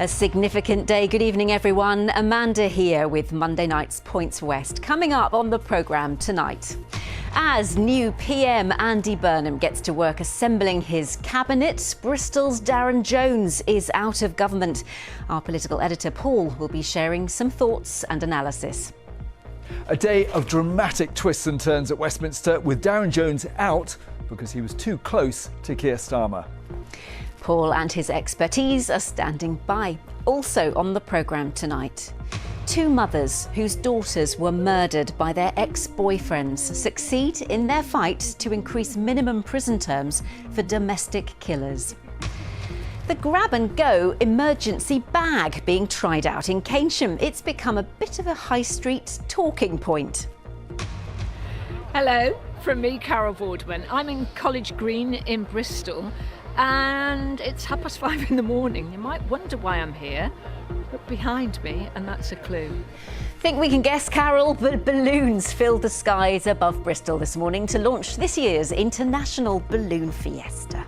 A significant day. Good evening, everyone. Amanda here with Monday night's Points West. Coming up on the programme tonight. As new PM Andy Burnham gets to work assembling his cabinet, Bristol's Darren Jones is out of government. Our political editor Paul will be sharing some thoughts and analysis. A day of dramatic twists and turns at Westminster, with Darren Jones out because he was too close to Keir Starmer. Paul and his expertise are standing by. Also on the programme tonight, two mothers whose daughters were murdered by their ex-boyfriends succeed in their fight to increase minimum prison terms for domestic killers. The grab-and-go emergency bag being tried out in Keynsham. It's become a bit of a high street talking point. Hello, from me, Carol Boardman. I'm in College Green in Bristol, and it's 5:30 in the morning. You might wonder why I'm here. Look behind me, and that's a clue. Think we can guess, Carol? But balloons filled the skies above Bristol this morning to launch this year's International Balloon Fiesta.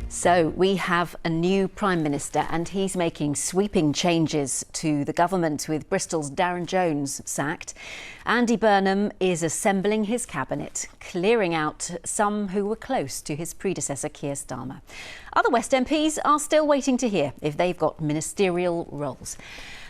So we have a new Prime Minister and he's making sweeping changes to the government, with Bristol's Darren Jones sacked. Andy Burnham is assembling his cabinet, clearing out some who were close to his predecessor Keir Starmer. Other West MPs are still waiting to hear if they've got ministerial roles.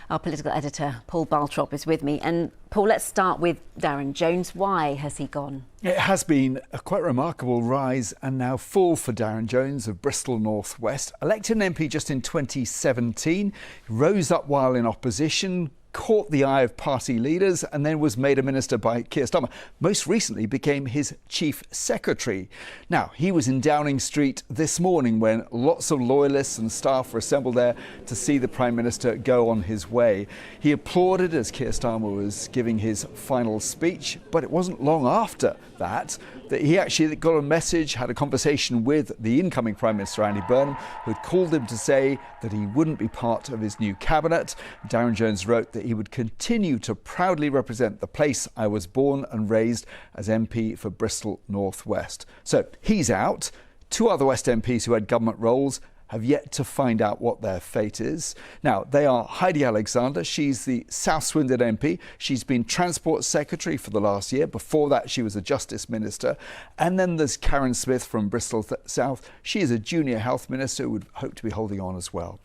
Our political editor, Paul Baltrop, is with me. And Paul, let's start with Darren Jones. Why has he gone? It has been a quite remarkable rise and now fall for Darren Jones of Bristol North West. Elected an MP just in 2017, rose up while in opposition, caught the eye of party leaders and then was made a minister by Keir Starmer. Most recently became his chief secretary. Now, he was in Downing Street this morning when lots of loyalists and staff were assembled there to see the Prime Minister go on his way. He applauded as Keir Starmer was giving his final speech, but it wasn't long after that he actually got a message, had a conversation with the incoming Prime Minister Andy Burnham, who had called him to say that he wouldn't be part of his new cabinet. Darren Jones wrote that he would continue to proudly represent the place I was born and raised as MP for Bristol North West. So he's out. Two other West MPs who had government roles have yet to find out what their fate is. Now, they are Heidi Alexander. She's the South Swindon MP. She's been Transport Secretary for the last year. Before that, she was a Justice Minister. And then there's Karen Smith from Bristol South. She is a junior health minister who would hope to be holding on as well.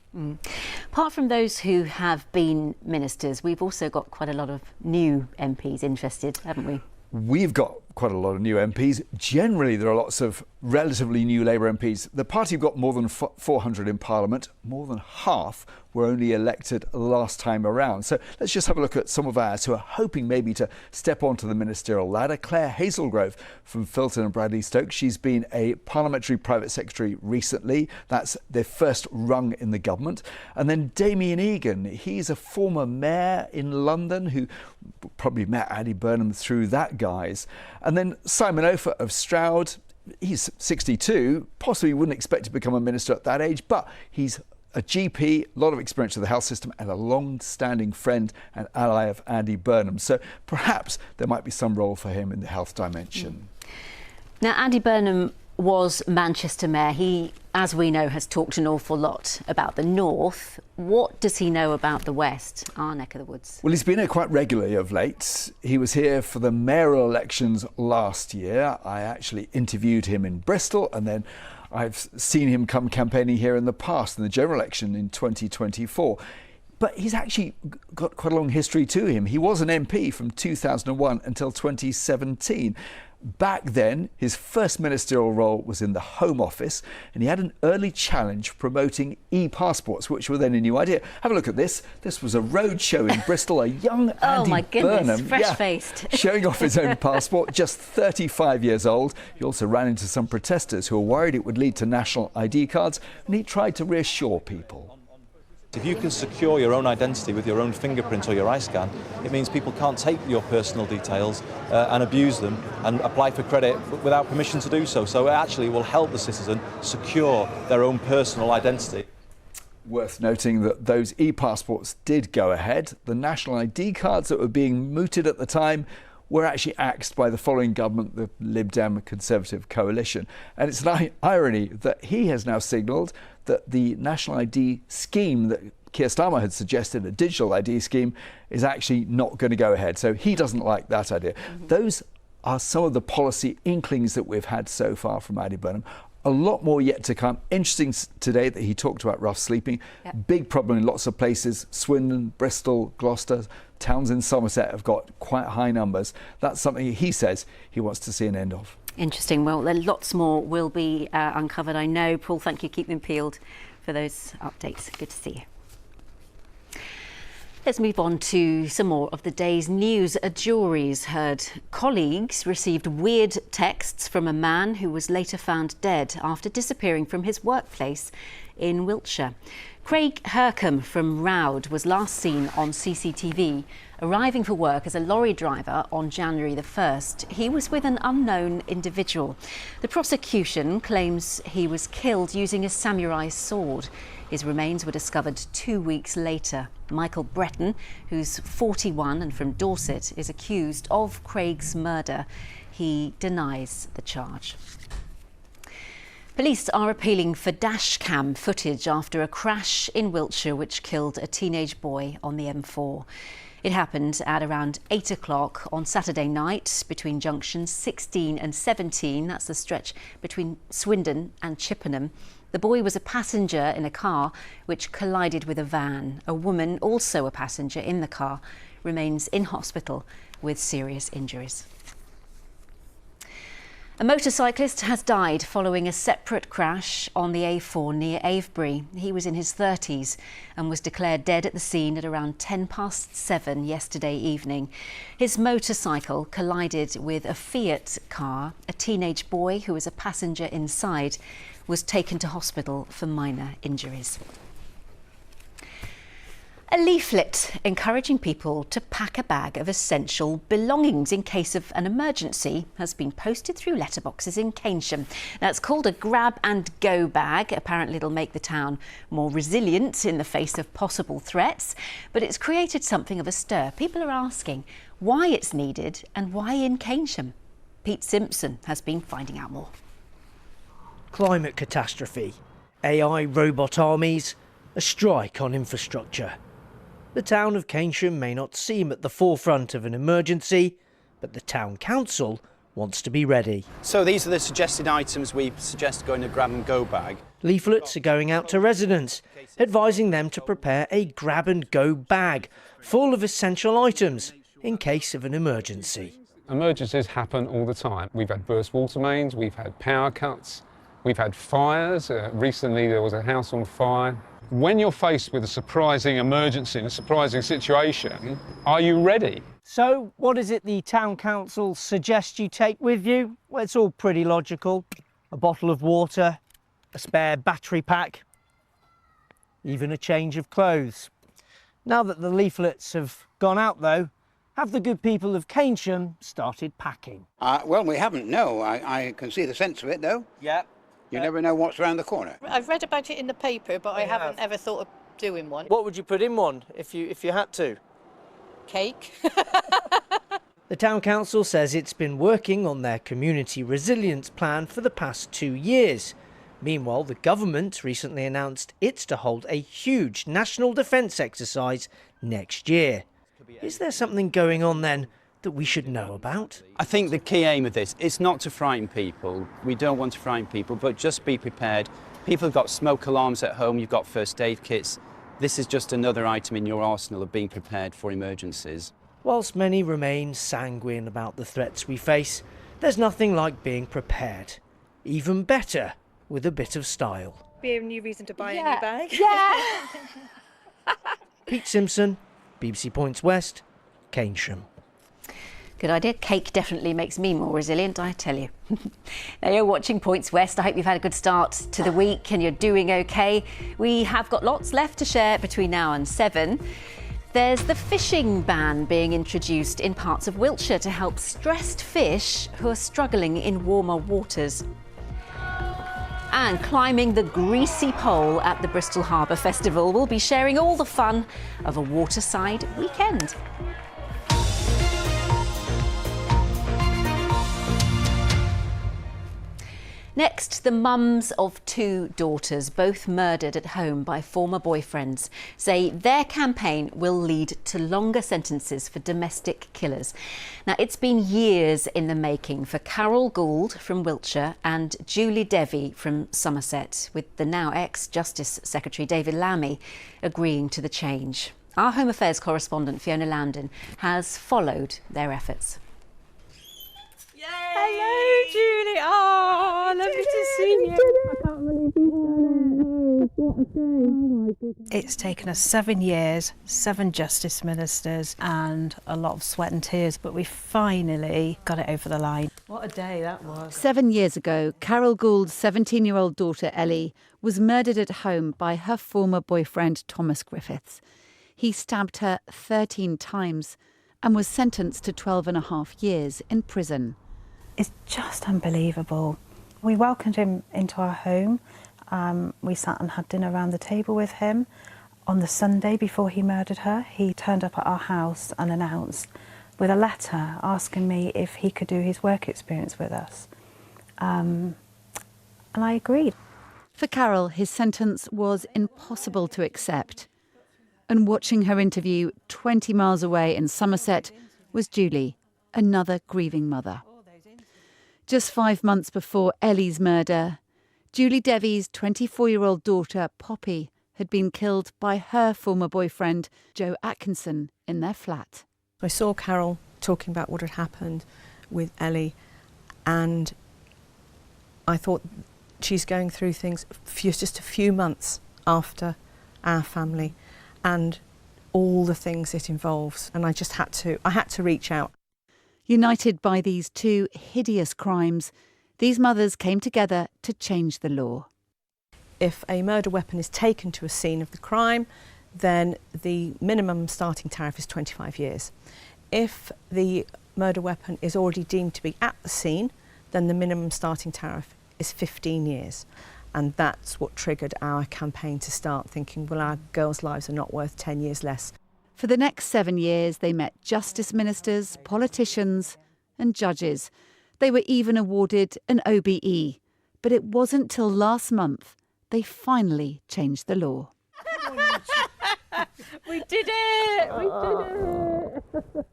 Apart from those who have been ministers, we've also got quite a lot of new MPs interested, haven't we? We've got quite a lot of new MPs. Generally, there are lots of relatively new Labour MPs. The party have got more than 400 in Parliament. More than half were only elected last time around. So let's just have a look at some of ours who are hoping maybe to step onto the ministerial ladder. Claire Hazelgrove from Filton and Bradley Stoke. She's been a parliamentary private secretary recently. That's their first rung in the government. And then Damien Egan. He's a former mayor in London who probably met Andy Burnham through that guise. And then Simon Ofer of Stroud. He's 62, possibly wouldn't expect to become a minister at that age, but he's a GP, a lot of experience with the health system and a long-standing friend and ally of Andy Burnham. So perhaps there might be some role for him in the health dimension. Now, Andy Burnham was Manchester mayor. He, as we know, has talked an awful lot about the north. What does he know about the west, our neck of the woods? Well, he's been here quite regularly of late. He was here for the mayoral elections last year. I actually interviewed him in Bristol, and then I've seen him come campaigning here in the past, in the general election in 2024. But he's actually got quite a long history to him. He was an MP from 2001 until 2017. Back then, his first ministerial role was in the Home Office, and he had an early challenge promoting e-passports, which were then a new idea. Have a look at this. This was a road show in Bristol, a young Andy Oh my goodness, Burnham, fresh-faced. showing off his own passport, just 35 years old. He also ran into some protesters who were worried it would lead to national ID cards, and he tried to reassure people. If you can secure your own identity with your own fingerprint or your eye scan, it means people can't take your personal details and abuse them and apply for credit without permission to do so. So it actually will help the citizen secure their own personal identity. Worth noting that those e-passports did go ahead. The national ID cards that were being mooted at the time were actually axed by the following government, the Lib Dem Conservative coalition. And it's an irony that he has now signalled that the national ID scheme that Keir Starmer had suggested, a digital ID scheme, is actually not going to go ahead. So he doesn't like that idea. Those are some of the policy inklings that we've had so far from Andy Burnham. A lot more yet to come. Interesting today that he talked about rough sleeping. Yep. Big problem in lots of places. Swindon, Bristol, Gloucester, towns in Somerset have got quite high numbers. That's something he says he wants to see an end of. Interesting. Well, lots more will be uncovered, I know. Paul, thank you. Keep them peeled for those updates. Good to see you. Let's move on to some more of the day's news. A jury's heard colleagues received weird texts from a man who was later found dead after disappearing from his workplace in Wiltshire. Craig Hercombe from Roud was last seen on CCTV arriving for work as a lorry driver on January the 1st. He was with an unknown individual. The prosecution claims he was killed using a samurai sword. His remains were discovered 2 weeks later. Michael Breton, who's 41 and from Dorset, is accused of Craig's murder. He denies the charge. Police are appealing for dashcam footage after a crash in Wiltshire which killed a teenage boy on the M4. It happened at around 8 o'clock on Saturday night between junctions 16 and 17. That's the stretch between Swindon and Chippenham. The boy was a passenger in a car which collided with a van. A woman, also a passenger in the car, remains in hospital with serious injuries. A motorcyclist has died following a separate crash on the A4 near Avebury. He was in his 30s and was declared dead at the scene at around 7:10 yesterday evening. His motorcycle collided with a Fiat car. A teenage boy who was a passenger inside was taken to hospital for minor injuries. A leaflet encouraging people to pack a bag of essential belongings in case of an emergency has been posted through letterboxes in Keynsham. Now, it's called a grab and go bag. Apparently it'll make the town more resilient in the face of possible threats, but it's created something of a stir. People are asking why it's needed and why in Keynsham. Pete Simpson has been finding out more. Climate catastrophe, AI robot armies, a strike on infrastructure. The town of Keynsham may not seem at the forefront of an emergency, but the town council wants to be ready. So these are the suggested items we suggest going to grab and go bag. Leaflets are going out to residents, advising them to prepare a grab and go bag full of essential items in case of an emergency. Emergencies happen all the time. We've had burst water mains, we've had power cuts, we've had fires. Recently there was a house on fire. When you're faced with a surprising emergency, a surprising situation, are you ready? So what is it the town council suggests you take with you? Well, it's all pretty logical. A bottle of water, a spare battery pack, even a change of clothes. Now that the leaflets have gone out though, have the good people of Keynsham started packing? Well, we haven't, no. I can see the sense of it though. Yeah. You never know what's around the corner. I've read about it in the paper, but I haven't ever thought of doing one. What would you put in one if you had to? Cake. The town council says it's been working on their community resilience plan for the past 2 years. Meanwhile, the government recently announced it's to hold a huge national defence exercise next year. Is there something going on then that we should know about? I think the key aim of this is not to frighten people. We don't want to frighten people, but just be prepared. People have got smoke alarms at home, you've got first aid kits. This is just another item in your arsenal of being prepared for emergencies. Whilst many remain sanguine about the threats we face, there's nothing like being prepared. Even better with a bit of style. Be a new reason to buy a new bag. Yeah. Pete Simpson, BBC Points West, Keynsham. Good idea. Cake definitely makes me more resilient, I tell you. Now you're watching Points West. I hope you've had a good start to the week and you're doing okay. We have got lots left to share between now and 7. There's the fishing ban being introduced in parts of Wiltshire to help stressed fish who are struggling in warmer waters. And climbing the greasy pole at the Bristol Harbour Festival will be sharing all the fun of a waterside weekend. Next, the mums of two daughters, both murdered at home by former boyfriends, say their campaign will lead to longer sentences for domestic killers. Now, it's been years in the making for Carol Gould from Wiltshire and Julie Devi from Somerset, with the now ex-Justice Secretary David Lammy agreeing to the change. Our Home Affairs correspondent Fiona Lambden has followed their efforts. Hello, Julie. Oh, lovely to see you. I can't believe you've done it. It's taken us 7 years, 7 justice ministers, and a lot of sweat and tears, but we finally got it over the line. What a day that was. 7 years ago, Carol Gould's 17-year-old daughter Ellie was murdered at home by her former boyfriend Thomas Griffiths. He stabbed her 13 times and was sentenced to 12.5 years in prison. It's just unbelievable. We welcomed him into our home. We sat and had dinner around the table with him. On the Sunday before he murdered her, he turned up at our house unannounced with a letter asking me if he could do his work experience with us. And I agreed. For Carol, his sentence was impossible to accept. And watching her interview 20 miles away in Somerset was Julie, another grieving mother. Just 5 months before Ellie's murder, Julie Devi's 24-year-old daughter, Poppy, had been killed by her former boyfriend, Joe Atkinson, in their flat. I saw Carol talking about what had happened with Ellie, and I thought she's going through things just a few months after our family and all the things it involves. And I had to reach out. United by these two hideous crimes, these mothers came together to change the law. If a murder weapon is taken to a scene of the crime, then the minimum starting tariff is 25 years. If the murder weapon is already deemed to be at the scene, then the minimum starting tariff is 15 years. And that's what triggered our campaign to start thinking, well, our girls' lives are not worth 10 years less. For the next 7 years, they met justice ministers, politicians and judges. They were even awarded an OBE. But it wasn't till last month they finally changed the law. We did it! We did it!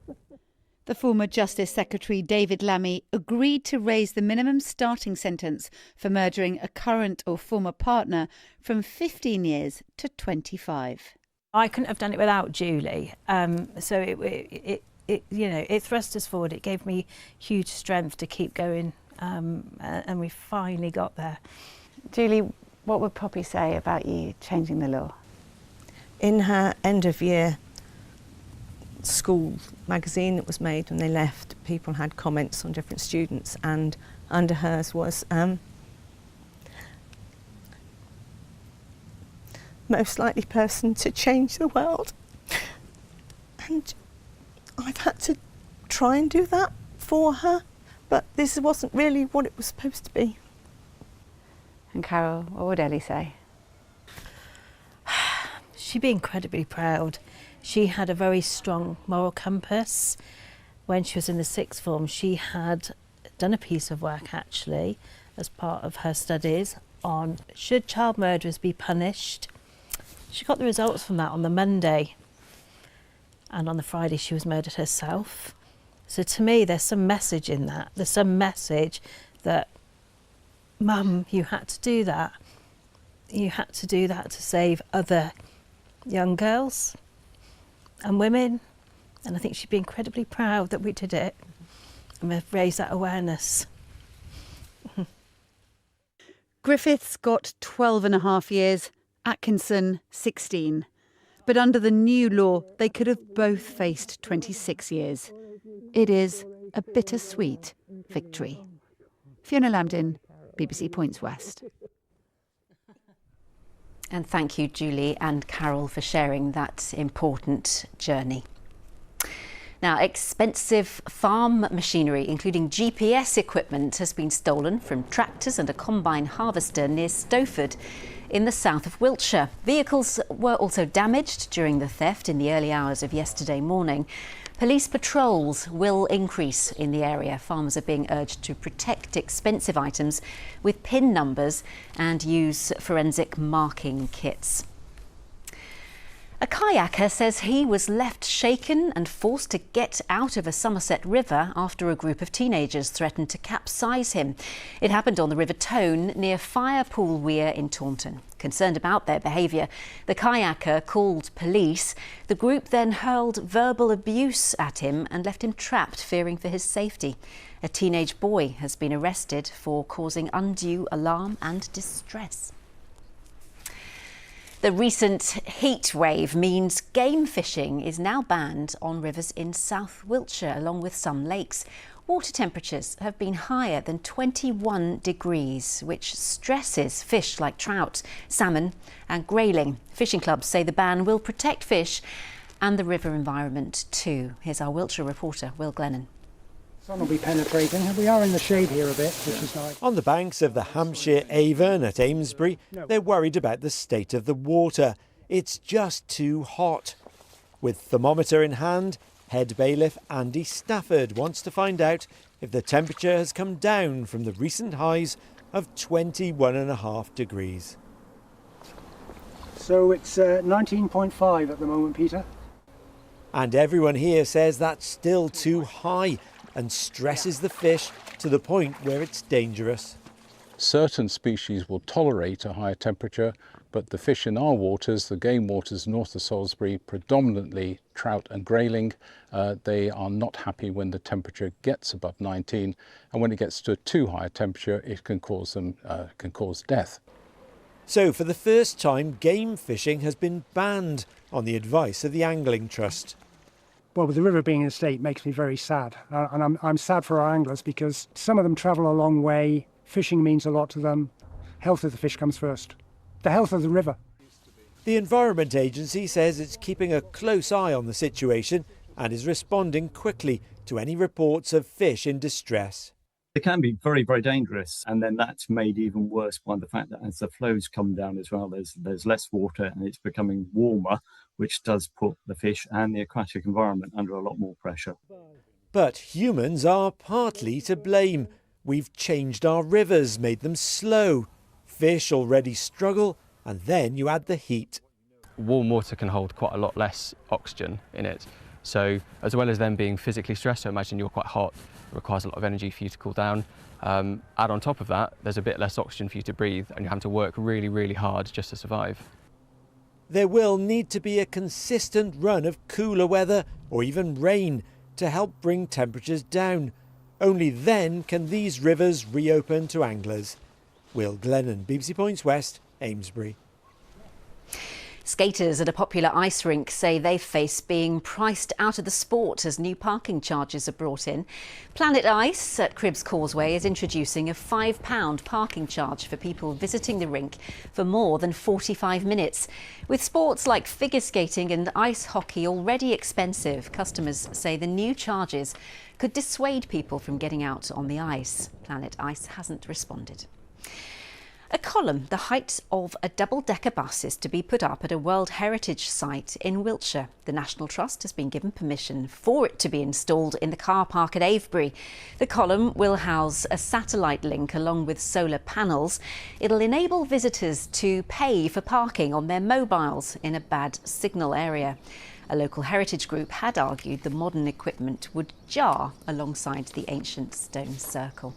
The former Justice Secretary David Lammy agreed to raise the minimum starting sentence for murdering a current or former partner from 15 years to 25. I couldn't have done it without Julie. So it thrust us forward. It gave me huge strength to keep going, and we finally got there. Julie, what would Poppy say about you changing the law? In her end of year school magazine that was made when they left, people had comments on different students, and under hers was most likely person to change the world. And I've had to try and do that for her, but this wasn't really what it was supposed to be. And Carol, what would Ellie say? She'd be incredibly proud. She had a very strong moral compass. When she was in the sixth form, she had done a piece of work actually as part of her studies on should child murderers be punished. She got the results from that on the Monday, and on the Friday she was murdered herself. So to me there's some message in that. There's some message that, Mum, you had to do that. You had to do that to save other young girls and women, and I think she'd be incredibly proud that we did it and we've raised that awareness. Griffiths got 12.5 years, Atkinson 16. But under the new law, they could have both faced 26 years. It is a bittersweet victory. Fiona Lambden, BBC Points West. And thank you, Julie and Carol, for sharing that important journey. Now, expensive farm machinery, including GPS equipment, has been stolen from tractors and a combine harvester near Stowford in the south of Wiltshire. Vehicles were also damaged during the theft in the early hours of yesterday morning. Police patrols will increase in the area. Farmers are being urged to protect expensive items with PIN numbers and use forensic marking kits. A kayaker says he was left shaken and forced to get out of a Somerset river after a group of teenagers threatened to capsize him. It happened on the River Tone near Firepool Weir in Taunton. Concerned about their behaviour, the kayaker called police. The group then hurled verbal abuse at him and left him trapped, fearing for his safety. A teenage boy has been arrested for causing undue alarm and distress. The recent heat wave means game fishing is now banned on rivers in South Wiltshire, along with some lakes. Water temperatures have been higher than 21 degrees, which stresses fish like trout, salmon and grayling. Fishing clubs say the ban will protect fish and the river environment too. Here's our Wiltshire reporter, Will Glennon. Sun will be penetrating. We are in the shade here a bit, which is nice. On the banks of the Hampshire Avon at Amesbury, they're worried about the state of the water. It's just too hot. With thermometer in hand, head bailiff Andy Stafford wants to find out if the temperature has come down from the recent highs of 21.5 degrees. So it's 19.5 at the moment, Peter. And everyone here says that's still too high and stresses the fish to the point where it's dangerous. Certain species will tolerate a higher temperature, but the fish in our waters, the game waters north of Salisbury, predominantly trout and grayling, they are not happy when the temperature gets above 19, and when it gets to a too high a temperature, it can cause death. So for the first time, game fishing has been banned on the advice of the Angling Trust. Well, with the river being in a state makes me very sad. And I'm sad for our anglers because some of them travel a long way. Fishing means a lot to them. Health of the fish comes first. The health of the river. The Environment Agency says it's keeping a close eye on the situation and is responding quickly to any reports of fish in distress. It can be very, very dangerous, and then that's made even worse by the fact that as the flows come down as well, there's less water and it's becoming warmer, which does put the fish and the aquatic environment under a lot more pressure. But humans are partly to blame. We've changed our rivers, made them slow. Fish already struggle, and then you add the heat. Warm water can hold quite a lot less oxygen in it. So as well as them being physically stressed, so imagine you're quite hot, it requires a lot of energy for you to cool down. Add on top of that, there's a bit less oxygen for you to breathe and you're having to work really, really hard just to survive. There will need to be a consistent run of cooler weather or even rain to help bring temperatures down. Only then can these rivers reopen to anglers. Will Glennon, BBC Points West, Amesbury. Skaters at a popular ice rink say they face being priced out of the sport as new parking charges are brought in. Planet Ice at Cribbs Causeway is introducing a £5 parking charge for people visiting the rink for more than 45 minutes. With sports like figure skating and ice hockey already expensive, customers say the new charges could dissuade people from getting out on the ice. Planet Ice hasn't responded. A column the height of a double-decker bus is to be put up at a World Heritage site in Wiltshire. The National Trust has been given permission for it to be installed in the car park at Avebury. The column will house a satellite link along with solar panels. It'll enable visitors to pay for parking on their mobiles in a bad signal area. A local heritage group had argued the modern equipment would jar alongside the ancient stone circle.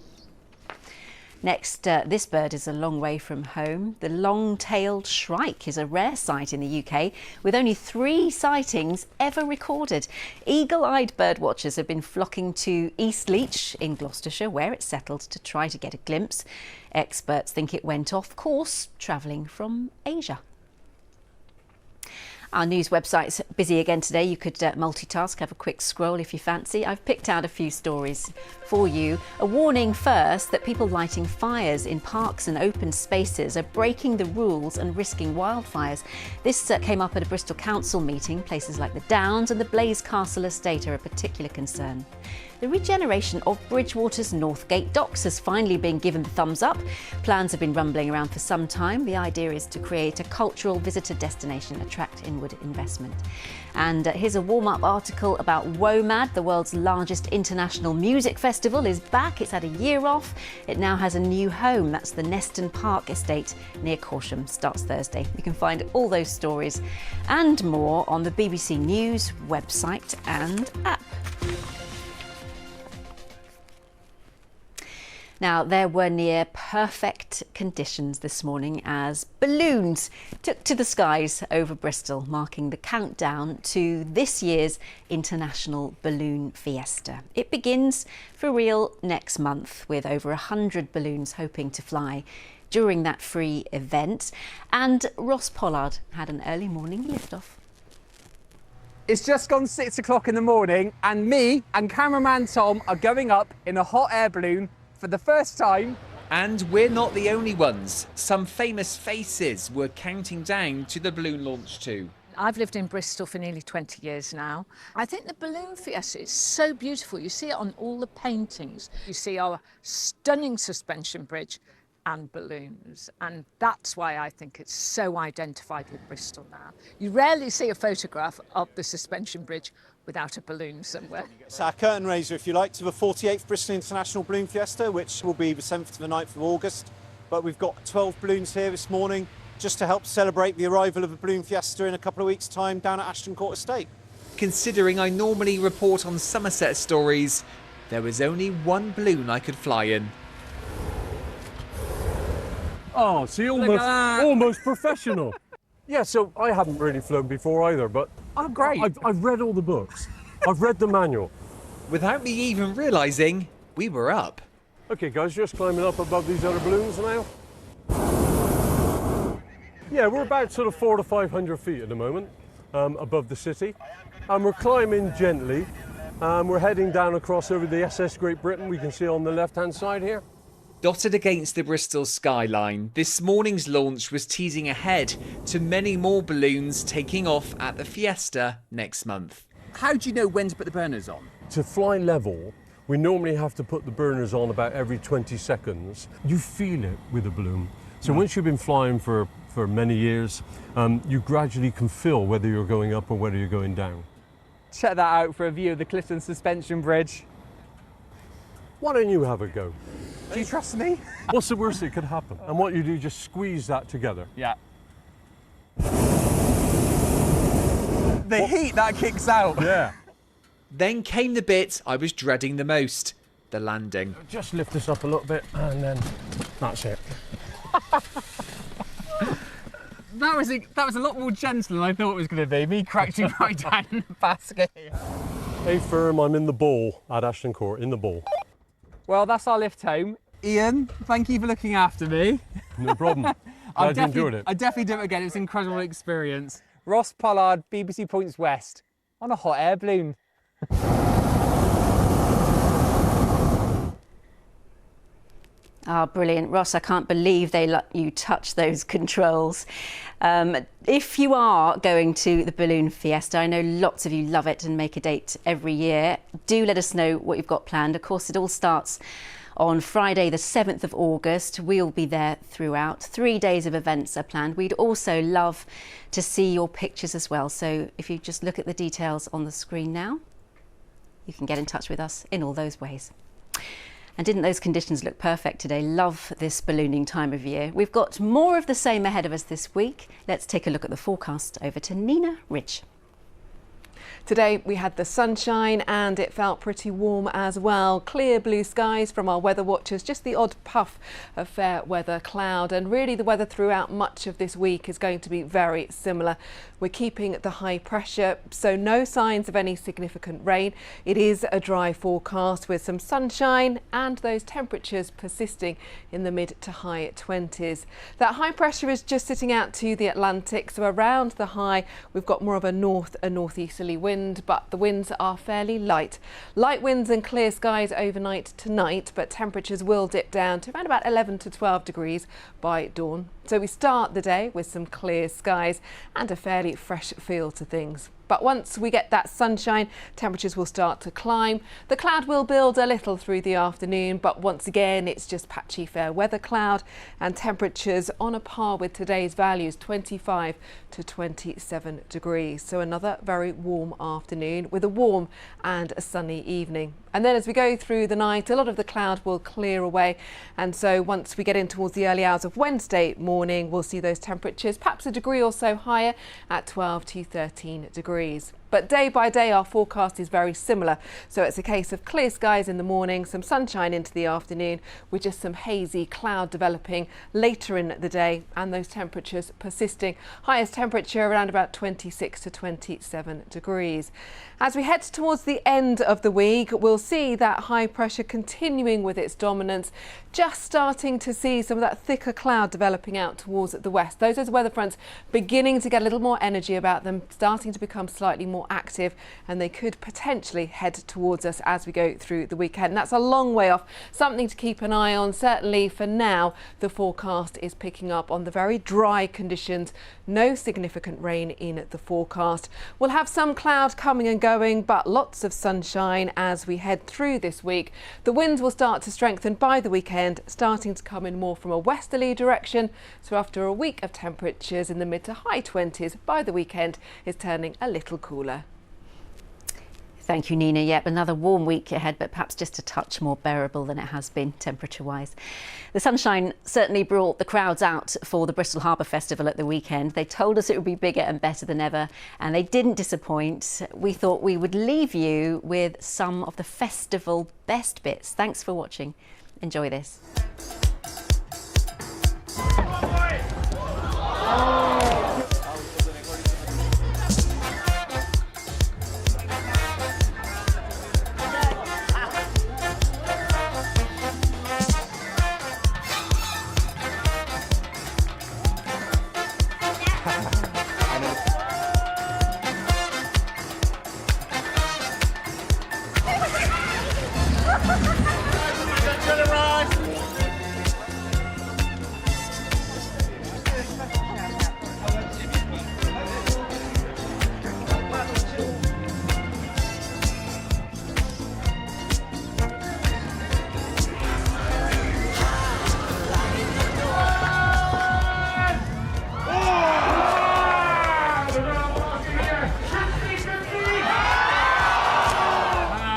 Next, this bird is a long way from home. The long-tailed shrike is a rare sight in the UK, with only 3 sightings ever recorded. Eagle-eyed birdwatchers have been flocking to East Leach in Gloucestershire, where it settled, to try to get a glimpse. Experts think it went off course, travelling from Asia. Our news website's busy again today. You could multitask, have a quick scroll if you fancy. I've picked out a few stories for you. A warning first that people lighting fires in parks and open spaces are breaking the rules and risking wildfires. This came up at a Bristol Council meeting. Places like the Downs and the Blaze Castle estate are a particular concern. The regeneration of Bridgewater's Northgate docks has finally been given the thumbs up. Plans have been rumbling around for some time. The idea is to create a cultural visitor destination, attract inward investment. And here's a warm-up article about WOMAD, the world's largest international music festival, is back. It's had a year off. It now has a new home. That's the Neston Park estate near Corsham. Starts Thursday. You can find all those stories and more on the BBC News website and app. Now, there were near perfect conditions this morning as balloons took to the skies over Bristol, marking the countdown to this year's International Balloon Fiesta. It begins for real next month with over 100 balloons hoping to fly during that free event. And Ross Pollard had an early morning liftoff. It's just gone 6 o'clock in the morning and me and cameraman Tom are going up in a hot air balloon for the first time. And we're not the only ones. Some famous faces were counting down to the balloon launch too. I've lived in Bristol for nearly 20 years now. I think the Balloon Fiesta is so beautiful. You see it on all the paintings. You see our stunning suspension bridge and balloons. And that's why I think it's so identified with Bristol now. You rarely see a photograph of the suspension bridge without a balloon somewhere. It's our curtain raiser, if you like, to the 48th Bristol International Balloon Fiesta, which will be the 7th to the 9th of August. But we've got 12 balloons here this morning just to help celebrate the arrival of the Balloon Fiesta in a couple of weeks' time down at Ashton Court Estate. Considering I normally report on Somerset stories, there was only one balloon I could fly in. Oh, see, almost professional. Yeah, so I haven't really flown before either, but oh, great. I've read all the books. I've read the manual. Without me even realising, we were up. Okay, guys, just climbing up above these other balloons now. Yeah, we're about sort of 400 to 500 feet at the moment, above the city. And we're climbing gently. We're heading down across over the SS Great Britain, we can see on the left-hand side here. Dotted against the Bristol skyline, this morning's launch was teasing ahead to many more balloons taking off at the Fiesta next month. How do you know when to put the burners on? To fly level, we normally have to put the burners on about every 20 seconds. You feel it with a balloon. So once you've been flying for many years, you gradually can feel whether you're going up or whether you're going down. Check that out for a view of the Clifton Suspension Bridge. Why don't you have a go? Do you trust me? What's the worst that could happen? And what you do, just squeeze that together. Yeah. The heat that kicks out. Yeah. Then came the bit I was dreading the most, the landing. Just lift this up a little bit and then that's it. That was a lot more gentle than I thought it was going to be. Me crouching right down in the basket. Hey firm, I'm in the bowl at Ashton Court, in the bowl. Well, that's our lift home. Ian, thank you for looking after me. No problem. Glad you enjoyed it. I definitely do it again. It was an incredible experience. Ross Pollard, BBC Points West, on a hot air balloon. Ah, brilliant. Ross, I can't believe they let you touch those controls. If you are going to the Balloon Fiesta, I know lots of you love it and make a date every year. Do let us know what you've got planned. Of course, it all starts on Friday, the 7th of August. We'll be there throughout. 3 days of events are planned. We'd also love to see your pictures as well. So if you just look at the details on the screen now, you can get in touch with us in all those ways. And didn't those conditions look perfect today? Love this ballooning time of year. We've got more of the same ahead of us this week. Let's take a look at the forecast. Over to Nina Ridge. Today we had the sunshine and it felt pretty warm as well. Clear blue skies from our weather watchers, just the odd puff of fair weather cloud, and really the weather throughout much of this week is going to be very similar. We're keeping the high pressure, so no signs of any significant rain. It is a dry forecast with some sunshine and those temperatures persisting in the mid to high 20s. That high pressure is just sitting out to the Atlantic, so around the high we've got more of a northeasterly wind, but the winds are fairly light. Light winds and clear skies overnight tonight, but temperatures will dip down to around about 11 to 12 degrees by dawn. So we start the day with some clear skies and a fairly fresh feel to things. But once we get that sunshine, temperatures will start to climb. The cloud will build a little through the afternoon, but once again, it's just patchy fair weather cloud, and temperatures on a par with today's values, 25 to 27 degrees. So another very warm afternoon with a warm and a sunny evening. And then as we go through the night, a lot of the cloud will clear away. And so once we get in towards the early hours of Wednesday morning, we'll see those temperatures perhaps a degree or so higher at 12 to 13 degrees. But day by day, our forecast is very similar. So it's a case of clear skies in the morning, some sunshine into the afternoon, with just some hazy cloud developing later in the day, and those temperatures persisting. Highest temperature around about 26 to 27 degrees. As we head towards the end of the week, we'll see that high pressure continuing with its dominance, just starting to see some of that thicker cloud developing out towards the west. Those are weather fronts beginning to get a little more energy about them, starting to become slightly more active, and they could potentially head towards us as we go through the weekend. And that's a long way off, something to keep an eye on. Certainly for now, the forecast is picking up on the very dry conditions. No significant rain in the forecast. We'll have some cloud coming and going, but lots of sunshine as we head through this week. The winds will start to strengthen by the weekend, starting to come in more from a westerly direction. So after a week of temperatures in the mid to high 20s, by the weekend it's turning a little cooler. Thank you, Nina. Yep, another warm week ahead, but perhaps just a touch more bearable than it has been temperature-wise. The sunshine certainly brought the crowds out for the Bristol Harbour Festival at the weekend. They told us it would be bigger and better than ever, and they didn't disappoint. We thought we would leave you with some of the festival best bits. Thanks for watching. Enjoy this.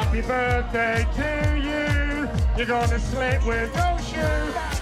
Happy birthday to you. You're gonna slip with no shoe.